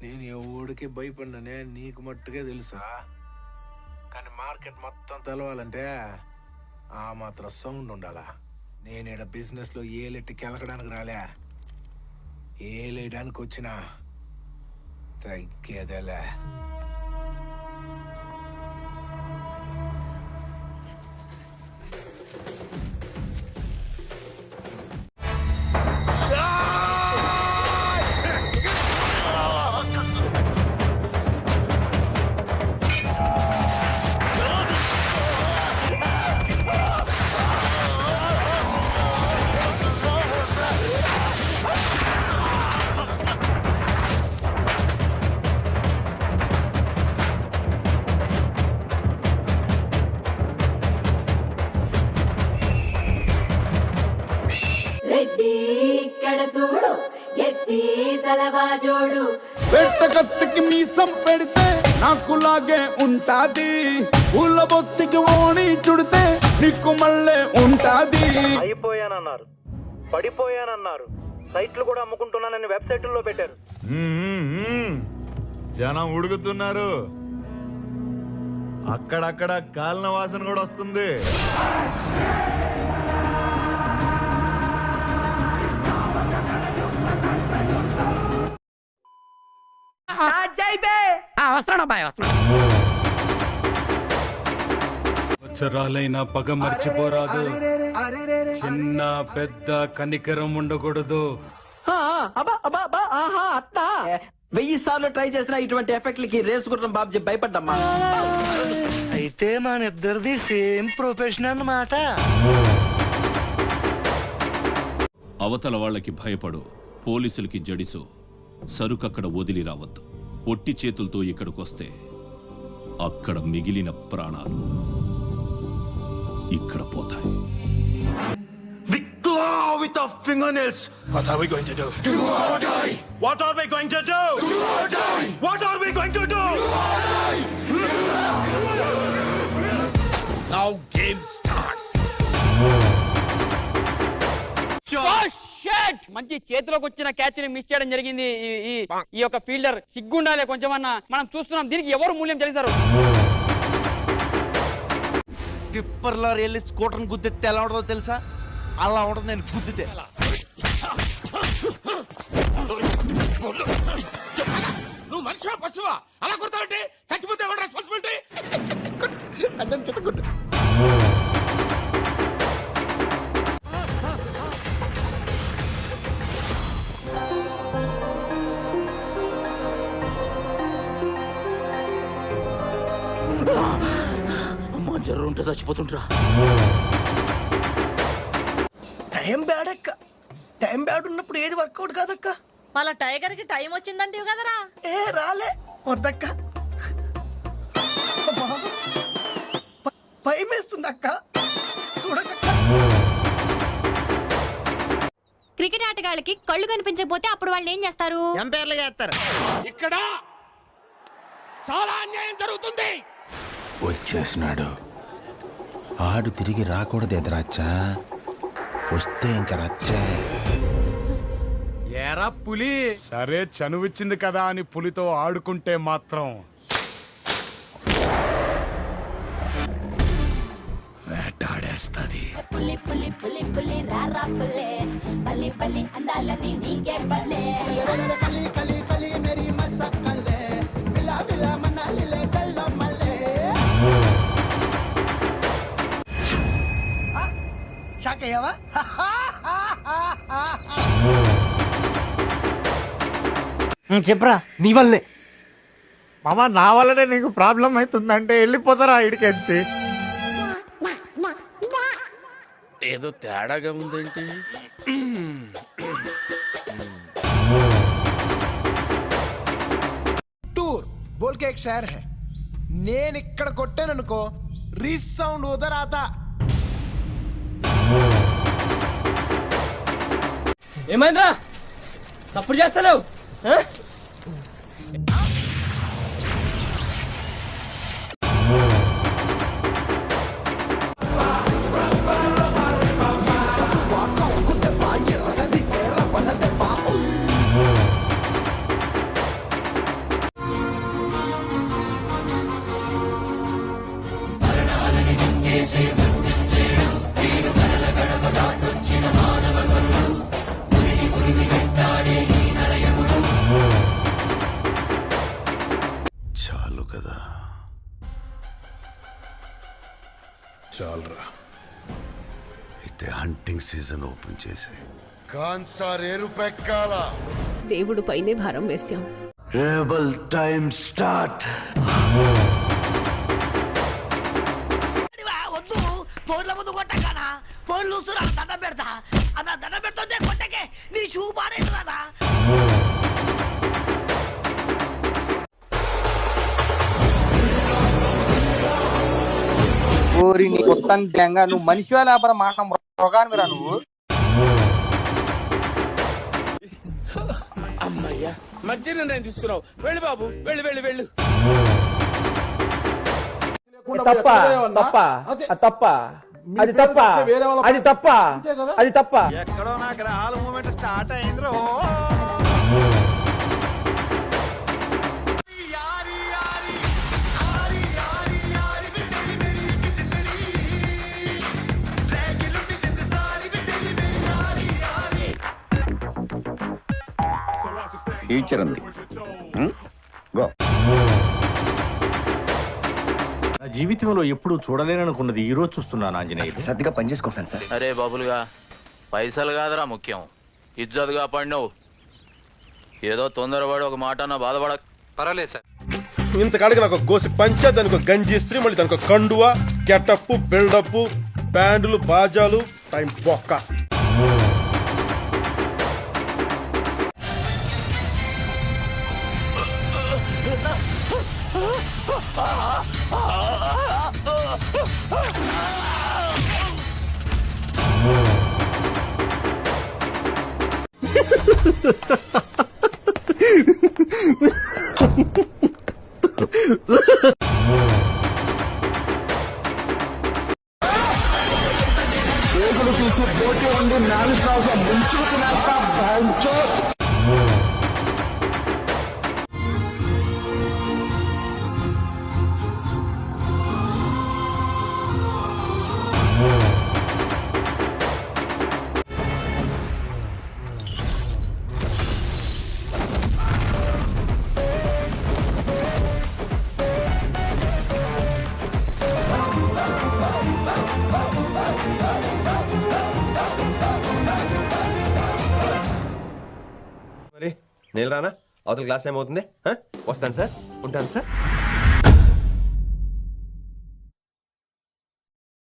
నేను ఎవడికి భయపడిననే నీకు మట్టుకే తెలుసా, కానీ మార్కెట్ మొత్తం తెలవాలంటే ఆ మాత్రం సౌండ్ ఉండాలా. నేను ఈడ బిజినెస్లో ఏలెట్టి కెలకడానికి రాలే, ఏలేయడానికి వచ్చినా తగ్గేదేలే. చూడు ఎత్తి సలవాజోడు పెట్ట కత్తికి మీసం పెడితే నాకులాగే ఉంటాది, పూల బొత్తికి ఓణి చుడితే నీకు మళ్ళీ ఉంటాది. అయిపోయానన్నారు, పడిపోయానన్నారు, సైట్లు కూడా అమ్ముకుంటున్నానని వెబ్సైట్లో పెట్టారు. జనం ఉడుకుతున్నారు, అక్కడక్కడ కాలిన వాసన కూడా వస్తుంది. అక్షరాలైన పగ మర్చిపోరాదు, చిన్న పెద్ద కనికరం ఉండకూడదు. అట్లా 1000 సార్లు ట్రై చేసిన ఇటువంటి ఎఫెక్ట్లకి రేసుకుంటాం బాబుజీ, భయపడ్డమ్మా. అయితే మన ఇద్దరిది సేమ్ ప్రొఫెషన్ అన్నమాట. అవతల వాళ్ళకి భయపడు, పోలీసులకి జడిసు, సరుకక్కడ వదిలి రావద్దు. ఒట్టి చేతులతో ఇక్కడికొస్తే అక్కడ మిగిలిన ప్రాణాలు ఇక్కడ పోతాయి. We claw with our fingernails. What are we going to do? Do or die. What are we going to do? Do or die. What are we going to do? Do or die. Now game starts. మంచి చేతిలోకి వచ్చిన catch ని miss చేయడం జరిగింది ఈ యొక్క fielder. సిగ్గుండాలే కొంచెమన్నా. మనం చూస్తున్నాం, దీనికి ఎవరు మూల్యం చెల్లిస్తారు? టిప్పర్లో వెళ్ళి స్కూటర్ని గుద్దితే ఎలా ఉంటుందో తెలుసా? అలా ఉంటుంది నేను గుద్దితే. నువ్వు మనిషివా పశువా? అలా కొడతావంటే చచ్చిపోతే ఎవరు రెస్పాన్సిబిలిటీ? పెద్దని చెత్తగుడ్డు. అమ్మా జ్వరం ఉంటే చచ్చిపోతుంటరా. టైం బ్యాడ్ అక్క, టైం బ్యాడ్ ఉన్నప్పుడు ఏది వర్కౌట్ కాదక్క. వాళ్ళ టైగర్ కి టైం వచ్చిందంటే కదరా. ఏ రాలే వద్దక్క, భయం వేస్తుంది అక్క, చూడకక్క. క్రికెట్ ఆటగాళ్ళకి కళ్ళు కనిపించకపోతే అప్పుడు వాళ్ళు ఏం చేస్తారు? ఎంపైర్లు చేస్తారు. ఇక్కడ చాలా అన్యాయం జరుగుతుంది. వచ్చేసినాడు, ఆడు తిరిగి రాకూడదు ఎదురాచ్చా, వస్తే ఇంక రచ్చే. ఏరా పులి, సరే చనువిచ్చింది కదా అని పులితో ఆడుకుంటే మాత్రం వేటాడేస్తది. పులి పులి పులి పులి రారా పులే, బలి బలి అందాలని నీకే బలే. కలి కలి కలి మేరీ మసకలే, బిలా బిలా మనాలిలే చల్ల మల్లే. షాక్ అయ్యావా? చెప్పరా. నీ వల్లే మామ, నా వల్లనే నీకు ప్రాబ్లం అవుతుందంటే వెళ్ళిపోతారా ఇడికెచ్చి. ఏదో తేడాగా ఉందేంటి? టూర్ బోల్ కే ఎక్ షహర్ హై, నేను ఇక్కడ కొట్టాననుకో రీస్ సౌండ్ ఉదర్ ఆతా. ఏమైందిరా సపోర్ట్ చేస్తలేవు? చాలరా. అయితే హంటింగ్ సీజన్ ఓపెన్ చేసే దేవుడు పైనే భారం వేశాం. Rebel time start. వద్దు ఫోన్ల ముందు కొట్టగానా ఫోన్ లూసురా దండం పెడతా అన్న దండం పెడుతుందే కొట్టకే నీ షూ పాడేదా ఓరి నీ మొత్తం గ్యాంగ్ నువ్వు మనిషి లేకపోతే మాట మృగానివిరా నువ్వు. అమ్మయ్యా మంచి నిర్ణయం తీసుకున్నావు. వెళ్ళి బాబు, వెళ్ళి వెళ్ళి వెళ్ళు. తప్ప తప్ప తప్ప అది తప్ప అది తప్ప అది తప్ప. ఎక్కడో నా గ్రహాల మూమెంట్ స్టార్ట్ అయిందిరో. ఫ్యూచర్ ఉంది. గో. నా జీవితంలో ఎప్పుడు చూడలేననుకున్నది ఈ రోజు చూస్తున్నాను ఆంజనేయులు. శ్రద్ధగా పనిచేసుకుంటాను సార్. అరే బాబులుగా పైసలు కాదురా ముఖ్యం, ఇజ్జత్ కాపాడినావు. ఏదో తొందరపడి ఒక మాట నా బాధపడ. పర్వాలేదు సార్. ఇంతకాడికి నాకు గోసి పంచాయత్, దానికి గంజి ఇస్త్రీ, మళ్ళీ దానికి కండువా, గెటప్, బిల్డప్, బ్యాండ్లు, బాజాలు, టైం బొక్క. నేను రానా? అవతల క్లాస్ ఏమవుతుంది? వస్తాను సార్, ఉంటాను సార్.